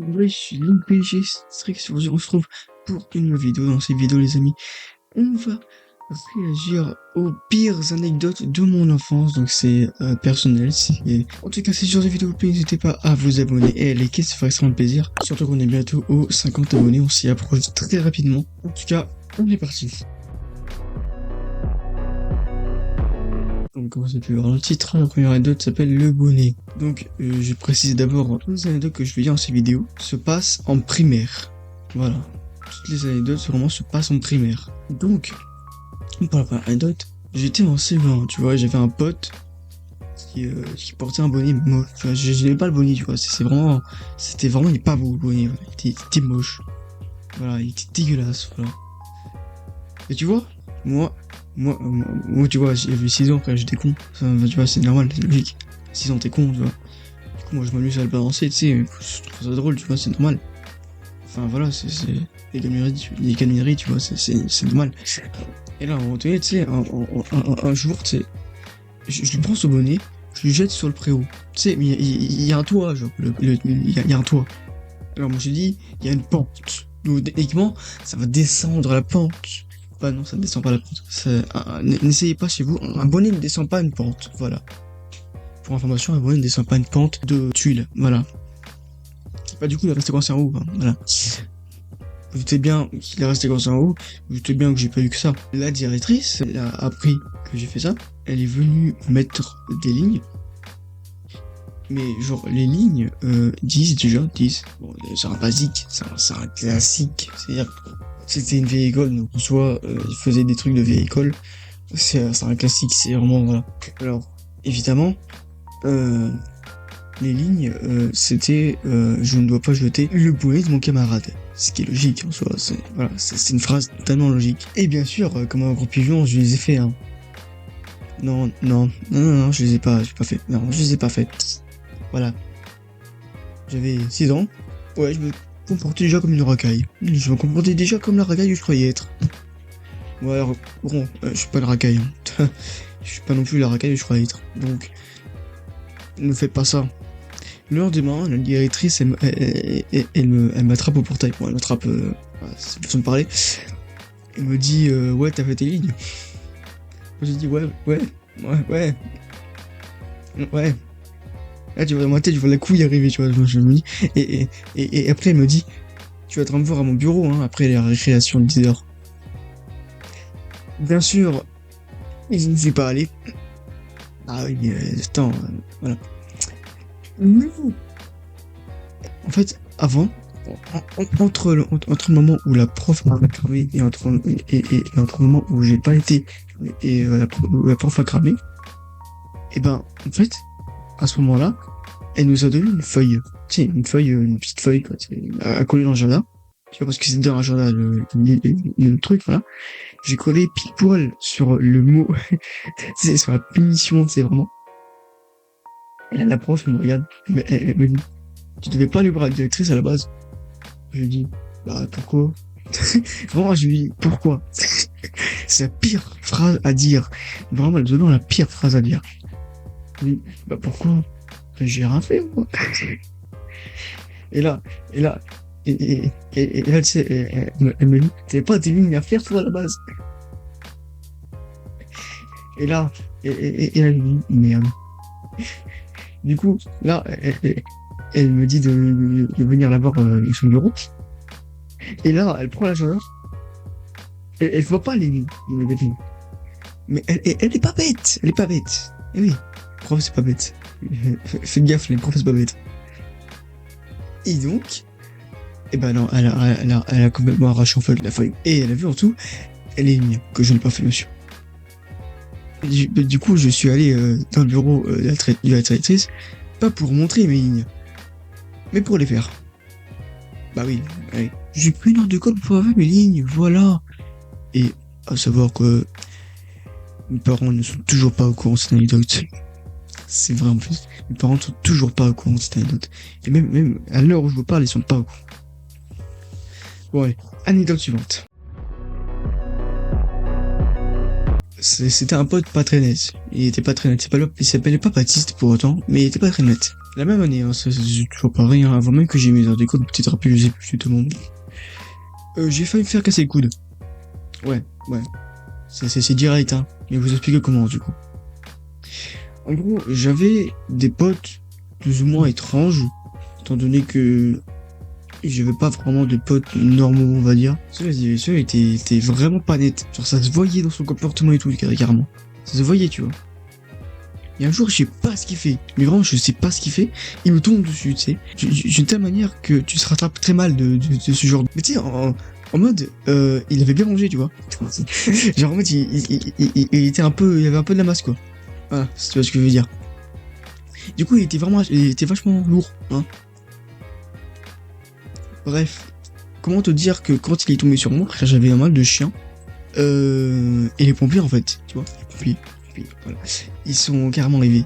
vrai, je suis l'IPG Strix. Aujourd'hui, on se retrouve pour une nouvelle vidéo. Dans cette vidéo, les amis, on va réagir aux pires anecdotes de mon enfance. Donc, c'est personnel. En tout cas, si ce genre de vidéo vous plaît, n'hésitez pas à vous abonner et à liker, ça ferait extrêmement plaisir. Surtout qu'on est bientôt aux 50 abonnés. On s'y approche très rapidement. En tout cas, on est parti. Donc, comme vous avez pu voir le titre, la première anecdote s'appelle le bonnet. Donc, je précise d'abord, toutes les anecdotes que je vais dire dans ces vidéos se passent en primaire. Voilà. Toutes les anecdotes, vraiment, se passent en primaire. Donc, pour la première anecdote, j'étais en CE1, tu vois, j'avais un pote qui portait un bonnet moche. Tu vois, je n'aimais pas le bonnet, tu vois, c'était vraiment, il est pas beau, le bonnet, voilà. Il était moche. Voilà, il était dégueulasse, voilà. Et tu vois, moi, tu vois, j'avais 6 ans quand j'étais con. Ça, tu vois, c'est normal, c'est logique. 6 ans, t'es con, tu vois. Du coup, moi, je m'amuse à le balancer, tu sais, je trouve ça drôle, tu vois, c'est normal. Enfin, voilà, c'est les camineries, tu vois, c'est normal. Et là, à un moment donné, tu sais, un jour, tu sais, je lui prends ce bonnet, je lui jette sur le préau. Tu sais, mais il y a un toit, genre, il y a un toit. Alors, moi, je dis, il y a une pente. Donc, techniquement, ça va descendre la pente. Bah non, ça ne descend pas la pente. N'essayez pas chez vous. Un bonnet ne descend pas une pente. Voilà. Pour information, un bonnet ne descend pas une pente de tuiles. Voilà. Bah du coup, il est resté coincé en haut. Hein. Voilà. Vous doutez bien qu'il est resté coincé en haut. Vous doutez bien que j'ai pas eu que ça. La directrice, elle a appris que j'ai fait ça. Elle est venue mettre des lignes. Mais genre, les lignes, 10 déjà, 10. Bon, c'est un basique. C'est un classique. C'est-à-dire, c'était une vieille école, donc en soi, il faisait des trucs de vieille école. C'est un classique, c'est vraiment, voilà. Alors, évidemment, les lignes, c'était je ne dois pas jeter le bonnet de mon camarade. Ce qui est logique en soi, c'est une phrase tellement logique. Et bien sûr, comme un gros pigeon, je les ai fait, hein. Non, je les ai pas fait. Non, je les ai pas fait. Voilà. J'avais 6 ans. Ouais, je me comportais déjà comme une racaille. Je me comportais déjà comme la racaille que je croyais être. Ouais, alors, bon, je suis pas le racaille. Hein. Je suis pas non plus la racaille que je croyais être. Donc, ne faites pas ça. Le lendemain, la directrice, elle m'attrape au portail. Bon, elle m'attrape, c'est une façon de parler. Elle me dit, ouais, t'as fait tes lignes. J'ai dit, ouais. Là, tu vois, dans ma tête, je vois la couille arriver, tu vois. Je me dis, et après, elle me dit, tu vas te rendre voir à mon bureau, hein, après la récréation de 10h. Bien sûr, je ne suis pas allé. Ah oui, attends, voilà. En fait, avant, entre le moment où la prof m'a cramé et entre le moment où j'ai pas été et où la prof a cramé, et ben, en fait, à ce moment-là, elle nous a donné une feuille. Tu sais, une petite feuille, quoi, à coller dans le jardin. Tu vois, parce que c'est dans un jardin, le truc, voilà. J'ai collé pile poil sur le mot, c'est sur la punition, c'est vraiment. Et là, la prof, elle me regarde, elle me dit, tu devais pas aller voir la directrice à la base. Je lui dis, bah, pourquoi? Vraiment, je lui dis, pourquoi? C'est la pire phrase à dire. Vraiment, vraiment la pire phrase à dire. Je lui dis, bah, pourquoi? J'ai rien fait, moi. Et là, tu sais, elle me dit, t'avais pas des lignes à faire, toi, à la base. Et là, elle me dit, merde. Du coup, là, elle me dit de venir la voir sur son bureau. Et là, elle prend la journée. Elle voit pas les lignes. Mais elle est pas bête. Elle est pas bête. Eh oui, le prof, c'est pas bête. Faites gaffe, les profs, c'est pas bête. Et donc, eh ben non, elle a complètement arraché en fait la feuille. Et elle a vu en tout, elle est ligne que je n'ai pas fait, monsieur. Du coup, je suis allé dans le bureau de la directrice, pas pour montrer mes lignes, mais pour les faire. Bah oui, allez. J'ai pris une heure de colle pour avoir mes lignes, voilà. Et à savoir que mes parents ne sont toujours pas au courant de cette anecdote. C'est vrai en plus. Mes parents ne sont toujours pas au courant de cette anecdote. Et même à l'heure où je vous parle, ils sont pas au courant. Bon allez, anecdote suivante. C'était un pote pas très net. Il était pas très net. Il s'appelait pas Baptiste pour autant, mais il était pas très net. La même année, hein, c'est toujours pareil, hein, avant même que j'ai mes heures d'école, peut-être rappel, je sais plus tout le monde. J'ai failli me faire casser le coude. Ouais. C'est direct, hein. Mais vous expliquer comment, du coup. En gros, j'avais des potes plus ou moins étranges, étant donné que j'avais pas vraiment de potes normaux, on va dire. Ceux étaient vraiment pas nets. Genre, ça se voyait dans son comportement et tout, carrément. Ça se voyait, tu vois. Et un jour, je sais pas ce qu'il fait. Mais vraiment, je sais pas ce qu'il fait. Il me tombe dessus, tu sais. D'une telle manière que tu te rattrapes très mal de ce genre. Mais tu sais, en mode, il avait bien mangé, tu vois. Genre, en mode, il était un peu, il avait un peu de la masse, quoi. Voilà, si tu vois ce que je veux dire. Du coup, il était vachement lourd, hein. Bref. Comment te dire que quand il est tombé sur moi, j'avais un mal de chien. Et les pompiers, en fait, tu vois. Les pompiers, voilà. Ils sont carrément arrivés.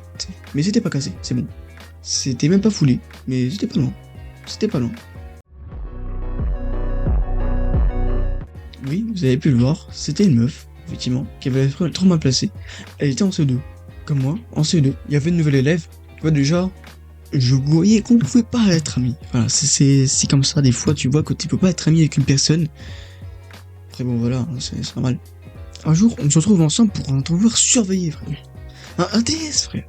Mais c'était pas cassé, c'est bon. C'était même pas foulé, mais c'était pas loin. C'était pas loin. Oui, vous avez pu le voir, c'était une meuf, effectivement, qui avait trop mal placé. Elle était en CE2, comme moi, en CE2. Il y avait une nouvelle élève. Tu vois, déjà, je voyais qu'on pouvait pas être amis. Voilà, c'est comme ça, des fois, tu vois que tu peux pas être ami avec une personne. Après, bon, voilà, c'est normal. Un jour, on se retrouve ensemble pour un devoir surveiller, frère. Un TS, frère.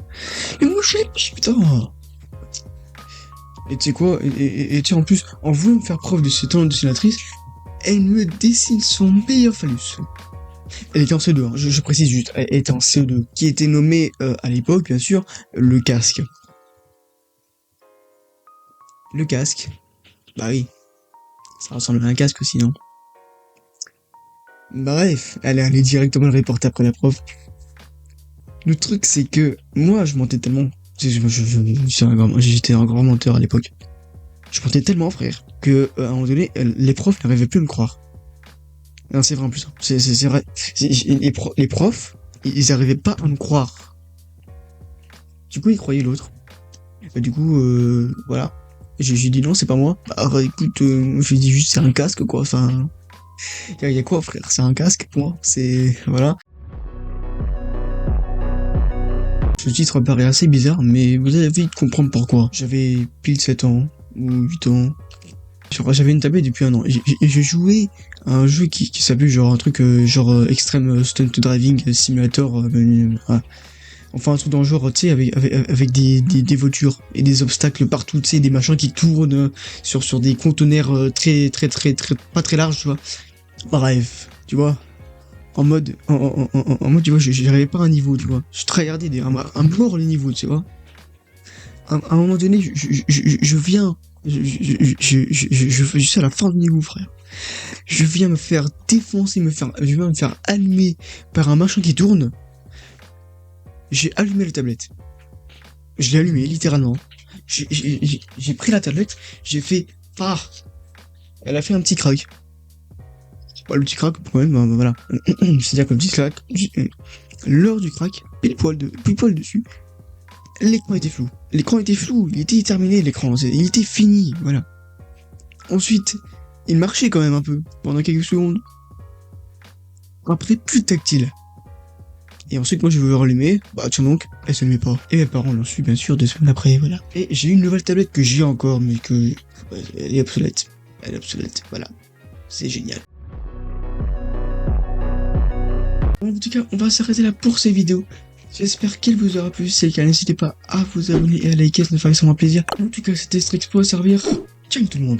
Et moi, je sais, putain. Et tu sais quoi, et tu sais, en plus, en voulant me faire preuve de ce talent de dessinatrice, elle me dessine son meilleur phallus. Elle était en CE2, hein, je précise juste, elle était en CE2, qui était nommé à l'époque, bien sûr, le casque. Le casque. Bah oui, ça ressemble à un casque aussi, non? Bref, elle est allée directement le reporter après la prof. Le truc, c'est que moi, je mentais tellement. J'étais un grand menteur à l'époque. Je mentais tellement, frère, que à un moment donné, les profs n'arrivaient plus à me croire. Non, c'est vrai en plus. C'est vrai. Les profs, ils arrivaient pas à me croire. Du coup, ils croyaient l'autre. Du coup, voilà. J'ai dit non, c'est pas moi. Bah, écoute, j'ai dit juste c'est un casque, quoi. Enfin, y a quoi, frère? C'est un casque, pour moi. C'est, voilà. Ce titre paraît assez bizarre, mais vous allez vite comprendre pourquoi. J'avais pile 7 ans, ou 8 ans. J'avais une tablette depuis un an. Et j'ai joué à un jeu qui s'appelait genre un truc genre Extreme Stunt Driving Simulator. Voilà. Enfin un truc dans le genre, tu sais, avec des voitures et des obstacles partout, tu sais, des machins qui tournent sur des conteneurs très pas très larges, tu vois. Bref, tu vois. En mode, tu vois, j'arrivais pas à un niveau, tu vois. Je tryhardais un mort les niveaux, tu vois. À un moment donné, je viens, je suis à la fin du niveau, frère. Je viens me faire défoncer, je viens me faire allumer par un machin qui tourne. J'ai allumé la tablette. Je l'ai allumé, littéralement. J'ai pris la tablette, j'ai fait, ah! Elle a fait un petit crack. Bah, le petit crack, quand même, bah, voilà. C'est-à-dire que le petit crack, l'heure du crack, pile poil dessus, l'écran était flou. L'écran était flou, il était terminé, l'écran, il était fini, voilà. Ensuite, il marchait quand même un peu, pendant quelques secondes. Après, plus tactile. Et ensuite, moi, je veux rallumer, bah tiens donc, elle s'allumait pas. Et mes parents l'ont su, bien sûr, 2 semaines après, voilà. Et j'ai une nouvelle tablette que j'ai encore, mais que, elle est obsolète. Elle est obsolète, voilà. C'est génial. En tout cas, on va s'arrêter là pour ces vidéos. J'espère qu'elle vous aura plu. Si c'est le cas, n'hésitez pas à vous abonner et à liker, ça nous ferait extrêmement plaisir. En tout cas, c'était Strixpo à servir. Ciao tout le monde.